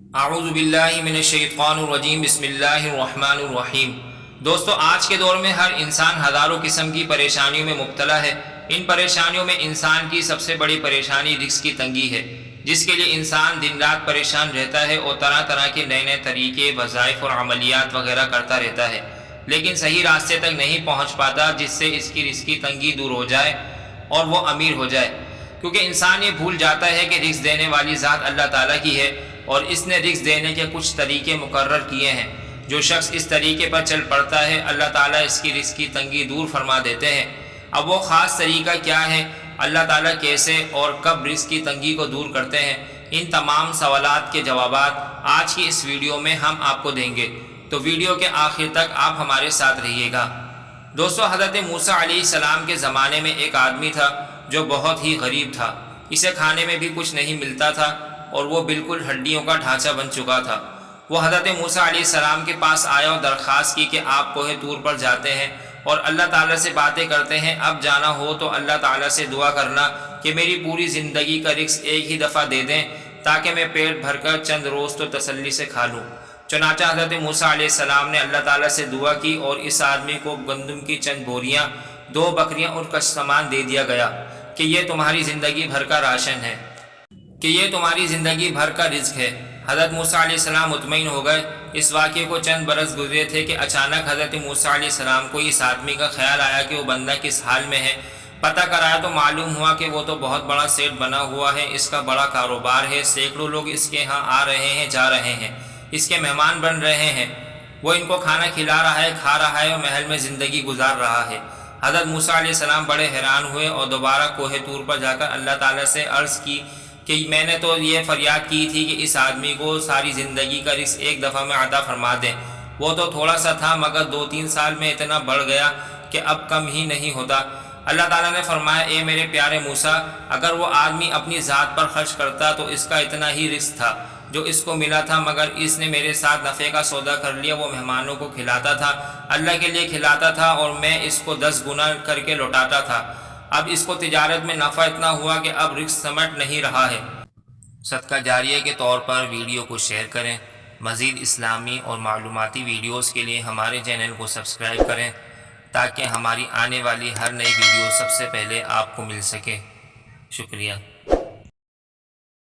اعوذ باللہ من الشیطان الرجیم بسم اللہ الرحمن الرحیم۔ دوستو، آج کے دور میں ہر انسان ہزاروں قسم کی پریشانیوں میں مبتلا ہے۔ ان پریشانیوں میں انسان کی سب سے بڑی پریشانی رزق کی تنگی ہے، جس کے لیے انسان دن رات پریشان رہتا ہے اور طرح طرح کے نئے نئے طریقے، وظائف اور عملیات وغیرہ کرتا رہتا ہے، لیکن صحیح راستے تک نہیں پہنچ پاتا جس سے اس کی رزق کی تنگی دور ہو جائے اور وہ امیر ہو جائے، کیونکہ انسان یہ بھول جاتا ہے کہ رزق دینے والی ذات اللہ تعالیٰ کی ہے اور اس نے رزق دینے کے کچھ طریقے مقرر کیے ہیں۔ جو شخص اس طریقے پر چل پڑتا ہے، اللہ تعالیٰ اس کی رزق کی تنگی دور فرما دیتے ہیں۔ اب وہ خاص طریقہ کیا ہے، اللہ تعالیٰ کیسے اور کب رزق کی تنگی کو دور کرتے ہیں، ان تمام سوالات کے جوابات آج کی اس ویڈیو میں ہم آپ کو دیں گے، تو ویڈیو کے آخر تک آپ ہمارے ساتھ رہیے گا۔ دوستو، حضرت موسیٰ علیہ السلام کے زمانے میں ایک آدمی تھا جو بہت ہی غریب تھا۔ اسے کھانے میں بھی کچھ نہیں ملتا تھا اور وہ بالکل ہڈیوں کا ڈھانچہ بن چکا تھا۔ وہ حضرت موسیٰ علیہ السلام کے پاس آیا اور درخواست کی کہ آپ کوہ طور پر جاتے ہیں اور اللہ تعالیٰ سے باتیں کرتے ہیں، اب جانا ہو تو اللہ تعالیٰ سے دعا کرنا کہ میری پوری زندگی کا رزق ایک ہی دفعہ دے دیں تاکہ میں پیٹ بھر کر چند روز تو تسلی سے کھا لوں۔ چنانچہ حضرت موسیٰ علیہ السلام نے اللہ تعالیٰ سے دعا کی اور اس آدمی کو گندم کی چند بوریاں، 2 بکریاں اور کچھ سامان دے دیا گیا کہ یہ تمہاری زندگی بھر کا راشن ہے، کہ یہ تمہاری زندگی بھر کا رزق ہے۔ حضرت موسیٰ علیہ السلام مطمئن ہو گئے۔ اس واقعے کو چند برس گزرے تھے کہ اچانک حضرت موسیٰ علیہ السلام کو اس آدمی کا خیال آیا کہ وہ بندہ کس حال میں ہے۔ پتہ کرایا تو معلوم ہوا کہ وہ تو بہت بڑا سیٹ بنا ہوا ہے، اس کا بڑا کاروبار ہے، سینکڑوں لوگ اس کے ہاں آ رہے ہیں، جا رہے ہیں، اس کے مہمان بن رہے ہیں، وہ ان کو کھانا کھلا رہا ہے، کھا رہا ہے اور محل میں زندگی گزار رہا ہے۔ حضرت موسیٰ علیہ السلام بڑے حیران ہوئے اور دوبارہ کوہ طور پر جا کر اللہ تعالیٰ سے عرض کی کہ میں نے تو یہ فریاد کی تھی کہ اس آدمی کو ساری زندگی کا رزق ایک دفعہ میں عطا فرما دیں، وہ تو تھوڑا سا تھا مگر 2-3 سال میں اتنا بڑھ گیا کہ اب کم ہی نہیں ہوتا۔ اللہ تعالیٰ نے فرمایا، اے میرے پیارے موسیٰ، اگر وہ آدمی اپنی ذات پر خرچ کرتا تو اس کا اتنا ہی رزق تھا جو اس کو ملا تھا، مگر اس نے میرے ساتھ نفع کا سودا کر لیا، وہ مہمانوں کو کھلاتا تھا، اللہ کے لیے کھلاتا تھا اور میں اس کو 10 گنا کر کے لوٹاتا تھا۔ اب اس کو تجارت میں نفع اتنا ہوا کہ اب رزق سمٹ نہیں رہا ہے۔ صدقہ جاریہ کے طور پر ویڈیو کو شیئر کریں۔ مزید اسلامی اور معلوماتی ویڈیوز کے لیے ہمارے چینل کو سبسکرائب کریں تاکہ ہماری آنے والی ہر نئی ویڈیو سب سے پہلے آپ کو مل سکے۔ شکریہ۔